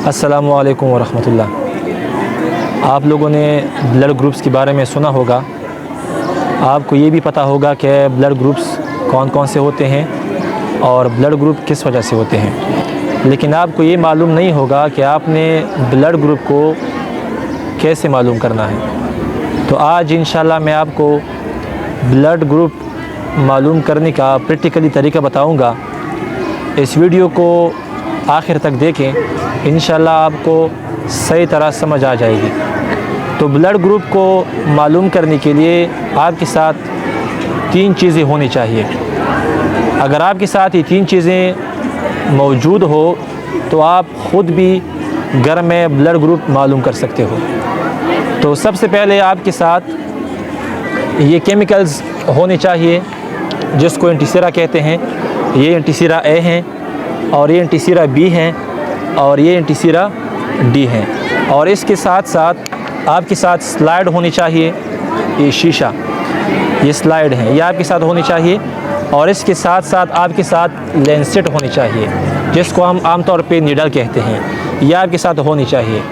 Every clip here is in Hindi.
अस्सलामु अलैकुम वरहमतुल्लाह। आप लोगों ने ब्लड ग्रुप्स के बारे में सुना होगा। आपको ये भी पता होगा कि ब्लड ग्रुप्स कौन कौन से होते हैं और ब्लड ग्रुप किस वजह से होते हैं, लेकिन आपको ये मालूम नहीं होगा कि आपने ब्लड ग्रुप को कैसे मालूम करना है। तो आज इंशाल्लाह मैं आपको ब्लड ग्रुप मालूम करने का प्रैक्टिकली तरीका बताऊंगा। इस वीडियो को आखिर तक देखें, इंशाल्लाह आपको सही तरह समझ आ जाएगी। तो ब्लड ग्रुप को मालूम करने के लिए आपके साथ 3 चीज़ें होनी चाहिए। अगर आपके साथ ये 3 चीज़ें मौजूद हो तो आप ख़ुद भी घर में ब्लड ग्रुप मालूम कर सकते हो। तो सबसे पहले आपके साथ ये केमिकल्स होने चाहिए जिसको एंटीसीरा कहते हैं। ये एंटीसीरा ए हैं और ये एंटीसीरा बी हैं और ये एंटीसीरा डी हैं। और इसके साथ साथ आपके साथ स्लाइड होनी चाहिए। ये शीशा, ये स्लाइड है, ये आपके साथ होनी चाहिए। और इसके साथ साथ आपके साथ लेंसेट होनी चाहिए जिसको हम आमतौर पे नीडल कहते हैं, यह आपके साथ होनी चाहिए।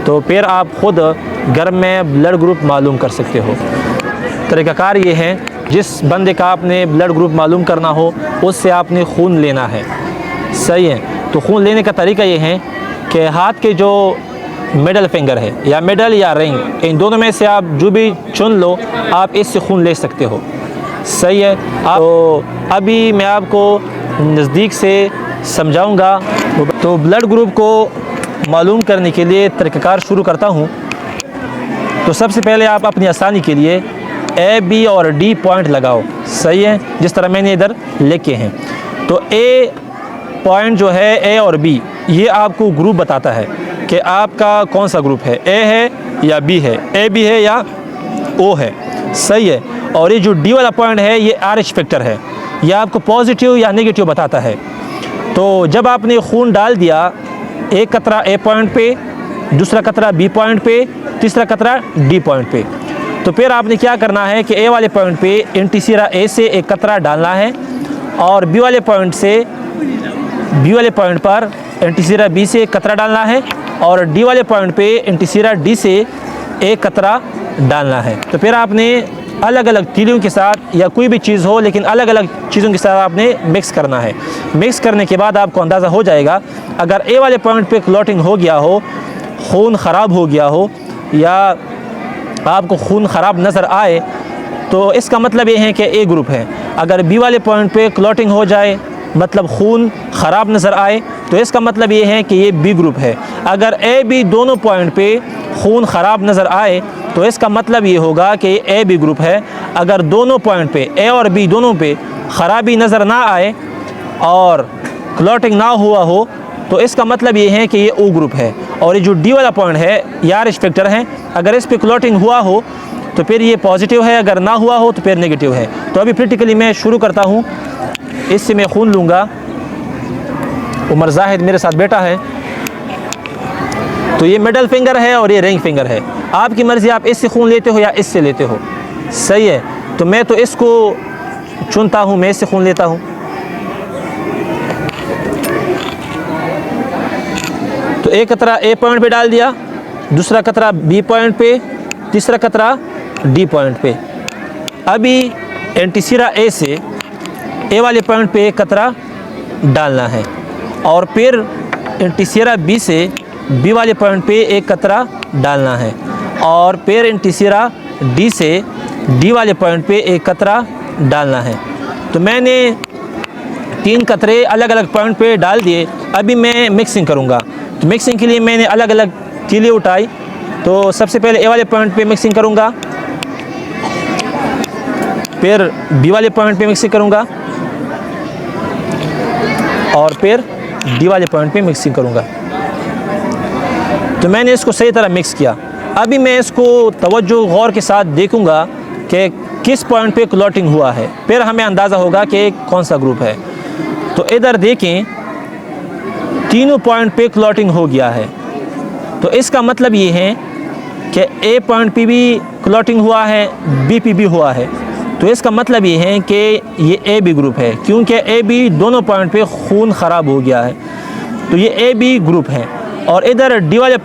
तो फिर आप ख़ुद घर में ब्लड ग्रुप मालूम कर सकते हो। तरीक़ाकार ये है, जिस बंदे का आपने ब्लड ग्रुप मालूम करना हो उससे आपने खून लेना है। सही है। तो खून लेने का तरीका ये है कि हाथ के जो मिडल फिंगर है या मिडल या रिंग, इन दोनों में से आप जो भी चुन लो, आप इससे खून ले सकते हो। सही है। तो अभी मैं आपको नज़दीक से समझाऊंगा। तो ब्लड ग्रुप को मालूम करने के लिए तरीक़ाकार शुरू करता हूँ। तो सबसे पहले आप अपनी आसानी के लिए ए, बी और डी पॉइंट लगाओ। सही है, जिस तरह मैंने इधर लिखे हैं। तो ए पॉइंट जो है, ए और बी, ये आपको ग्रुप बताता है कि आपका कौन सा ग्रुप है, ए है या बी है, ए बी है या ओ है। सही है। और ये जो डी वाला पॉइंट है, ये RH फैक्टर है, यह आपको पॉजिटिव या नेगेटिव बताता है। तो जब आपने खून डाल दिया, एक कतरा ए पॉइंट पे, दूसरा कतरा बी पॉइंट पे, तीसरा कतरा डी पॉइंट पे, तो फिर आपने क्या करना है कि ए वाले पॉइंट पे एंटीसीरा ए से एक कतरा डालना है और बी वाले पॉइंट पर एंटीसीरा बी से एक कतरा डालना है और डी वाले पॉइंट पे एंटीसीरा डी से एक कतरा डालना है। तो फिर आपने अलग अलग तीलियों के साथ या कोई भी चीज़ हो, लेकिन अलग अलग चीज़ों के साथ आपने मिक्स करना है। मिक्स करने के बाद आपको अंदाज़ा हो जाएगा, अगर ए वाले पॉइंट पे क्लॉटिंग हो गया हो, खून ख़राब हो गया हो या आपको खून ख़राब नज़र आए, तो इसका मतलब ये है कि ए ग्रुप है। अगर बी वाले पॉइंट पे क्लॉटिंग हो जाए, मतलब खून ख़राब नज़र आए, तो इसका मतलब ये है कि ये बी ग्रुप है। अगर ए बी दोनों पॉइंट पे खून ख़राब नज़र आए, तो इसका मतलब ये होगा कि ए बी ग्रुप है। अगर दोनों पॉइंट पे, ए और बी दोनों पे ख़राबी नज़र ना आए और क्लॉटिंग ना हुआ हो, तो इसका मतलब ये है कि ये ओ ग्रुप है। और ये जो डी वाला पॉइंट है, ये RH फैक्टर है, अगर इस पे क्लॉटिंग हुआ हो तो फिर ये पॉजिटिव है, अगर ना हुआ हो तो फिर नेगेटिव है। तो अभी प्रैक्टिकली मैं शुरू करता हूँ। इससे मैं खून लूँगा। उमर जाहिद मेरे साथ बैठा है। तो ये मिडल फिंगर है और ये रिंग फिंगर है। आपकी मर्ज़ी, आप इससे खून लेते हो या इससे लेते हो। सही है। तो मैं तो इसको चुनता हूँ, मैं इससे खून लेता हूँ। तो एक कतरा ए पॉइंट पे डाल दिया, दूसरा कतरा बी पॉइंट पे, तीसरा कतरा डी पॉइंट पे। अभी एंटीसीरा ए से ए वाले पॉइंट पे एक कतरा डालना है और फिर एंटीसीरा बी से बी वाले पॉइंट पे एक कतरा डालना है और फिर एंटीसीरा डी से डी वाले पॉइंट पे एक कतरा डालना है। तो मैंने 3 कतरे अलग अलग पॉइंट पे डाल दिए। अभी मैं मिक्सिंग करूँगा। तो मिक्सिंग के लिए मैंने अलग अलग तीली उठाई। तो सबसे पहले ए वाले पॉइंट पे मिक्सिंग करूँगा, फिर बी वाले पॉइंट पे मिक्सिंग करूँगा और फिर डी वाले पॉइंट पे मिक्सिंग करूँगा। तो मैंने इसको सही तरह मिक्स किया। अभी मैं इसको तवज्जो गौर के साथ देखूँगा कि किस पॉइंट पे क्लॉटिंग हुआ है, फिर हमें अंदाज़ा होगा कि कौन सा ग्रुप है। तो इधर देखें, तीनों पॉइंट पे क्लॉटिंग हो गया है। तो इसका मतलब ये है कि ए पॉइंट पे भी क्लॉटिंग हुआ है, बी पे भी हुआ है। तो इसका मतलब ये है कि ये ए बी ग्रुप है, क्योंकि ए बी दोनों पॉइंट पे खून ख़राब हो गया है। तो ये ए बी ग्रुप है। और इधर डी वाले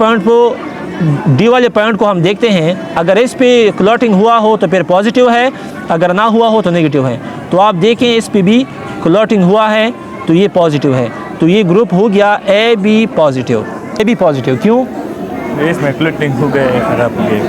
पॉइंट को हम देखते हैं, अगर इस पे क्लॉटिंग हुआ हो तो फिर पॉजिटिव है, अगर ना हुआ हो तो नेगेटिव है। तो आप देखें इस पे भी क्लॉटिंग हुआ है तो ये पॉजिटिव है, तो ये ग्रुप हो गया ए बी पॉजिटिव। क्यों? इसमें क्लॉटिंग हो गए, खराब हो गए।